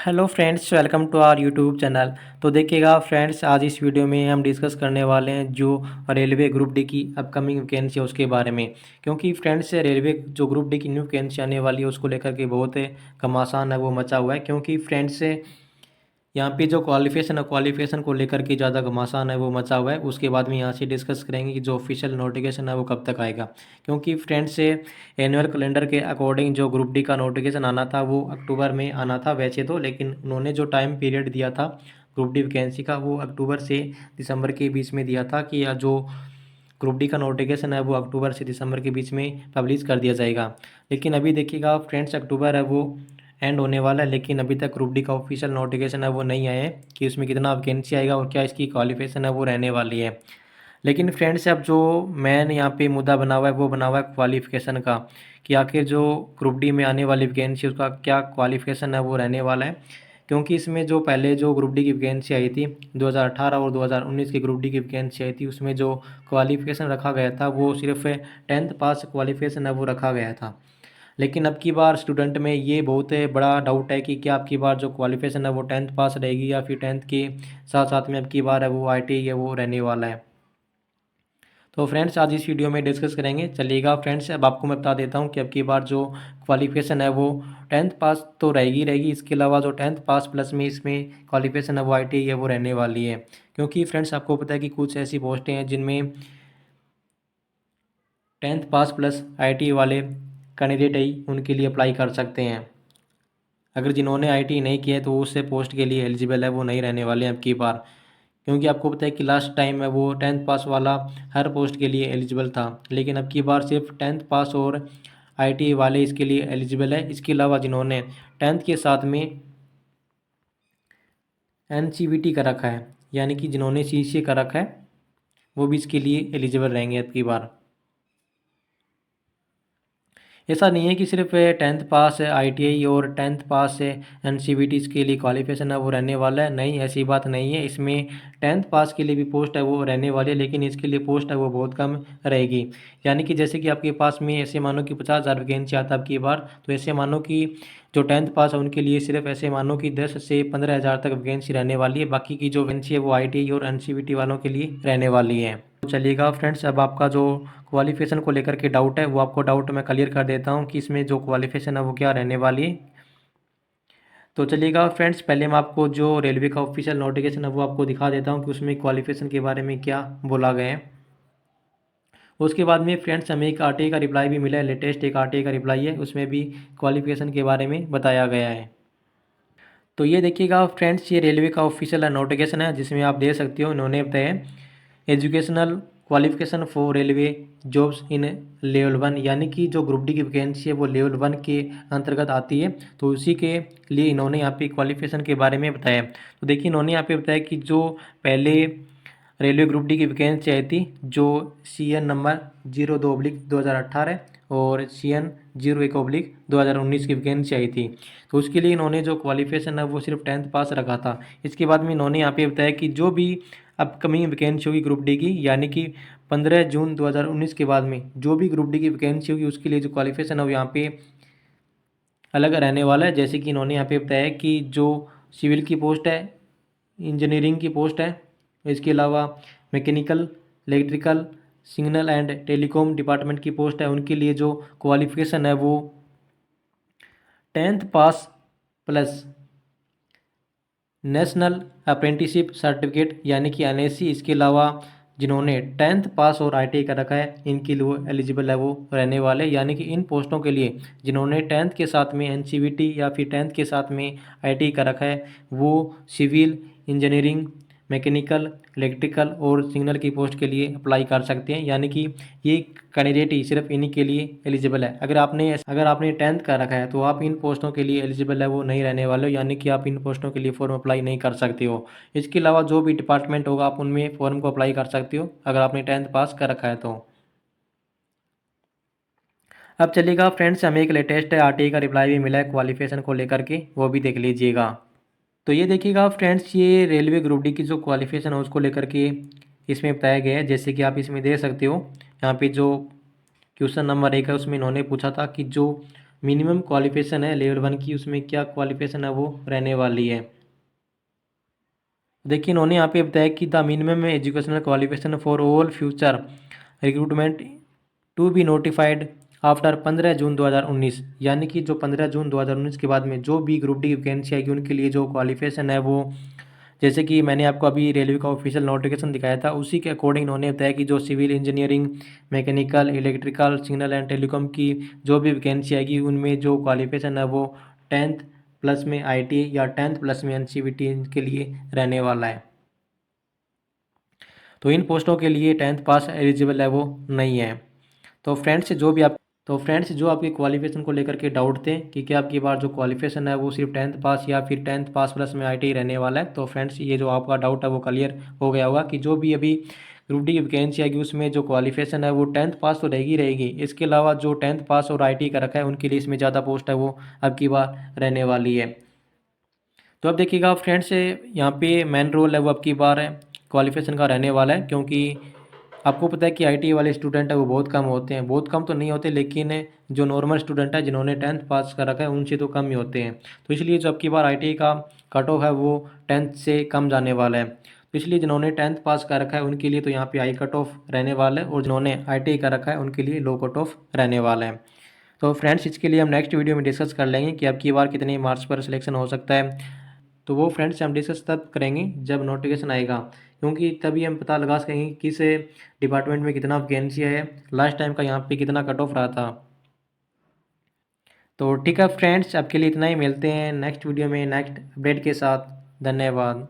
Hello friends, welcome to our YouTube channel. तो देखिएगा friends, आज इस वीडियो में हम डिस्कस करने वाले हैं जो रेलवे ग्रुप डी की अपकमिंग वैकेंसी है उसके बारे में। क्योंकि फ्रेंड्स, रेलवे जो ग्रुप डी की न्यू वैकेंसी आने वाली है उसको लेकर के बहुत घमासान है वो मचा हुआ है। क्योंकि फ्रेंड्स, यहाँ पे जो क्वालिफिकेशन है क्वालिफिकेशन को लेकर के ज़्यादा घमासान है वो मचा हुआ है। उसके बाद में यहाँ से डिस्कस करेंगे कि जो ऑफिशियल नोटिफिकेशन है वो कब तक आएगा। क्योंकि फ्रेंड्स से एनुअल कैलेंडर के अकॉर्डिंग जो ग्रुप डी का नोटिफिकेशन आना था वो अक्टूबर में आना था वैसे तो, लेकिन उन्होंने जो टाइम पीरियड दिया था ग्रुप डी वैकेंसी का वो अक्टूबर से दिसंबर के बीच में दिया था कि या जो ग्रुप डी का नोटिफिकेशन है वो अक्टूबर से दिसंबर के बीच में पब्लिश कर दिया जाएगा। लेकिन अभी देखिएगा फ्रेंड्स, अक्टूबर है वो एंड होने वाला है, लेकिन अभी तक ग्रुप डी का ऑफिशियल नोटिफिकेशन है वो नहीं आया है कि उसमें कितना वैकेंसी आएगा और क्या इसकी क्वालिफिकेशन है वो रहने वाली है। लेकिन फ्रेंड्स, अब जो मेन यहाँ पे मुद्दा बना हुआ है वो बना हुआ है क्वालिफिकेशन का, कि आखिर जो ग्रुप डी में आने वाली वैकेंसी उसका क्या क्वालिफिकेशन है वो रहने वाला है। क्योंकि इसमें जो पहले जो ग्रुप डी की वैकेंसी आई थी 2018 और 2019 की ग्रुप डी की वैकेंसी आई थी उसमें जो क्वालिफिकेशन रखा गया था वो सिर्फ 10th पास क्वालिफिकेशन है वो रखा गया था। लेकिन अब की बार स्टूडेंट में ये बहुत बड़ा डाउट है कि क्या अब की बार जो क्वालिफिकेशन है वो 10th पास रहेगी या फिर 10th के साथ साथ में अब की बार है वो ITI है वो रहने वाला है। तो फ्रेंड्स, आज इस वीडियो में डिस्कस करेंगे। चलिएगा फ्रेंड्स, अब आपको मैं बता देता हूँ कि अब की बार जो क्वालिफिकेशन है वो 10th पास तो रहेगी रहेगी, इसके अलावा जो 10th पास प्लस में इसमें क्वालिफिकेशन है वो ITI है वो रहने वाली है। क्योंकि फ्रेंड्स, आपको पता है कि कुछ ऐसी पोस्टें हैं जिनमें 10th पास प्लस ITI वाले कैंडिडेट ही उनके लिए अप्लाई कर सकते हैं। अगर जिन्होंने ITI नहीं किया है तो उससे पोस्ट के लिए एलिजिबल है वो नहीं रहने वाले हैं अब की बार। क्योंकि आपको पता है कि लास्ट टाइम में वो 10th पास वाला हर पोस्ट के लिए एलिजिबल था, लेकिन अब की बार सिर्फ 10th पास और ITI वाले इसके लिए एलिजिबल है। इसके अलावा जिन्होंने 10th के साथ में NCVT कर रखा है, यानी कि जिन्होंने CCA कर रखा है, वो भी इसके लिए एलिजिबल रहेंगे अब की बार। ऐसा नहीं है कि सिर्फ 10th पास ITI और 10th पास NCVT के लिए क्वालिफिकेशन है वो रहने वाला है। नहीं, ऐसी बात नहीं है। इसमें 10th पास के लिए भी पोस्ट है वो रहने वाली है, लेकिन इसके लिए पोस्ट है वो बहुत कम रहेगी। यानी कि जैसे कि आपके पास में ऐसे मानो कि 50,000 वैकेंसी आता है अब की बार, तो ऐसे मानो कि जो 10th पास है उनके लिए सिर्फ ऐसे मानो कि 10 से 15,000 तक वैकेंसी रहने वाली है। बाकी की जो वैकेंसी है वो ITI और NCVT वालों के लिए रहने वाली है। तो चलिएगा फ्रेंड्स, अब आपका जो क्वालिफिकेशन को लेकर के डाउट है वो आपको डाउट मैं क्लियर कर देता हूँ कि इसमें जो क्वालिफिकेशन है वो क्या रहने वाली है। तो चलिएगा फ्रेंड्स, पहले मैं आपको जो रेलवे का ऑफिशियल नोटिफिकेशन है वो आपको दिखा देता हूँ कि उसमें क्वालिफिकेशन के बारे में क्या बोला गया है। उसके बाद में फ्रेंड्स, हमें एक RTI का रिप्लाई भी मिला है, लेटेस्ट एक RTI का रिप्लाई है, उसमें भी क्वालिफिकेशन के बारे में बताया गया है। तो ये देखिएगा फ्रेंड्स, ये रेलवे का ऑफिशियल नोटिफिकेशन है जिसमें आप देख सकते हो इन्होंने बताया educational qualification for railway jobs in level 1, यानी कि जो ग्रुप डी की वैकेंसी है वो लेवल 1 के अंतर्गत आती है। तो उसी के लिए इन्होंने यहाँ पे क्वालिफिकेशन के बारे में बताया। तो देखिए, इन्होंने यहाँ पे बताया कि जो पहले रेलवे ग्रुप डी की वैकेंसी आई थी जो CN नंबर 02/2018 और CN 01/2019 की वैकेंसी आई थी, तो उसके लिए इन्होंने जो क्वालिफिकेशन है वो सिर्फ 10th पास रखा था। इसके बाद में इन्होंने यहाँ पे बताया कि जो भी अपकमिंग वैकेंसी होगी ग्रुप डी की, यानी कि 15 जून 2019 के बाद में जो भी ग्रुप डी की वैकेंसी होगी उसके लिए जो क्वालिफिकेशन है वो यहाँ पे अलग रहने वाला है। जैसे कि इन्होंने यहाँ पे बताया कि जो सिविल की पोस्ट है, इंजीनियरिंग की पोस्ट है, इसके अलावा mechanical, electrical, signal and telecom department की पोस्ट है, उनके लिए जो क्वालिफिकेशन है वो 10th पास प्लस नेशनल अप्रेंटिसशिप सर्टिफिकेट यानी कि NSC, इसके अलावा जिन्होंने 10th पास और ITI कर रखा है इनके लिए वो एलिजिबल है वो रहने वाले। यानी कि इन पोस्टों के लिए जिन्होंने 10th के साथ में NCVT या फिर 10th के साथ में ITI कर रखा है वो सिविल इंजीनियरिंग, मैकेनिकल, इलेक्ट्रिकल और सिग्नल की पोस्ट के लिए अप्लाई कर सकते हैं। यानी कि ये कैंडिडेट ही सिर्फ इन्हीं के लिए एलिजिबल है। अगर आपने 10th कर रखा है तो आप इन पोस्टों के लिए एलिजिबल है वो नहीं रहने वाले हो, यानी कि आप इन पोस्टों के लिए फॉर्म अप्लाई नहीं कर सकते हो। इसके अलावा जो भी डिपार्टमेंट होगा आप उनमें फॉर्म को अप्लाई कर सकते हो अगर आपने 10th पास कर रखा है तो। अब चलिएगा फ्रेंड्स, हमें एक लेटेस्ट RTI का रिप्लाई भी मिला है क्वालिफिकेशन को लेकर के, वो भी देख लीजिएगा। तो ये देखिएगा फ्रेंड्स, ये रेलवे ग्रुप डी की जो क्वालिफिकेशन है उसको लेकर के इसमें बताया गया है। जैसे कि आप इसमें देख सकते हो, यहाँ पे जो क्वेश्चन नंबर 1 है उसमें इन्होंने पूछा था कि जो मिनिमम क्वालिफिकेशन है लेवल 1 की, उसमें क्या क्वालिफिकेशन है वो रहने वाली है। देखिए इन्होंने यहाँ पे बताया कि the minimum educational qualification for all future recruitment to be notified after 15 June 2019, यानी कि जो 15 जून 2019 के बाद में जो भी ग्रुप डी वैकेंसी आएगी उनके लिए जो क्वालिफिकेशन है वो, जैसे कि मैंने आपको अभी रेलवे का ऑफिशियल नोटिफिकेशन दिखाया था उसी के अकॉर्डिंग इन्होंने बताया कि जो civil engineering, mechanical, electrical, signal and telecom की जो भी वैकेंसी आएगी उनमें जो क्वालिफिकेशन है वो 10th प्लस में आईटी या 10th प्लस में एनसीवीटी के लिए रहने वाला है। तो इन पोस्टों के लिए 10th पास एलिजिबल है वो नहीं है। तो फ्रेंड्स जो आपकी क्वालिफिकेशन को लेकर के डाउट थे कि क्या आपकी बार जो क्वालिफिकेशन है वो सिर्फ 10th पास या फिर 10th पास प्लस में आईटी रहने वाला है, तो फ्रेंड्स ये जो आपका डाउट है वो क्लियर हो गया होगा कि जो भी अभी ग्रुप डी की वैकेंसी आएगी उसमें जो क्वालिफिकेशन है वो 10th पास तो रहेगी रहेगी, इसके अलावा जो 10th पास और आईटी का रखा है उनके लिए इसमें ज़्यादा पोस्ट है वो अब की बार रहने वाली है। तो अब देखिएगा फ्रेंड्स यहाँ पे मेन रोल है वो अब की बार है क्वालिफिकेशन का रहने वाला है, क्योंकि आपको पता है कि आईटी वाले स्टूडेंट है वो बहुत कम होते हैं, बहुत कम तो नहीं होते लेकिन जो नॉर्मल स्टूडेंट है जिन्होंने 10th पास कर रखा है उनसे तो कम ही होते हैं। तो इसलिए जो अब की बार आईटी का कट ऑफ है वो 10th से कम जाने वाला है। तो इसलिए जिन्होंने 10th पास कर रखा है उनके लिए तो यहाँ पे हाई कट ऑफ रहने वाला है और जिन्होंने आईटी कर रखा है उनके लिए लो कट ऑफ रहने वाला है। तो फ्रेंड्स इसके लिए हम नेक्स्ट वीडियो में डिस्कस कर लेंगे कि अब की बार कितने मार्क्स पर सिलेक्शन हो सकता है। तो वो फ्रेंड्स हम डिस्कस तब करेंगे जब नोटिफिकेशन आएगा, क्योंकि तभी हम पता लगा सकेंगे कि किस डिपार्टमेंट में कितना वैकेंसी है, लास्ट टाइम का यहाँ पे कितना कट ऑफ रहा था। तो ठीक है फ्रेंड्स, अब के लिए इतना ही, मिलते हैं नेक्स्ट वीडियो में नेक्स्ट अपडेट के साथ। धन्यवाद।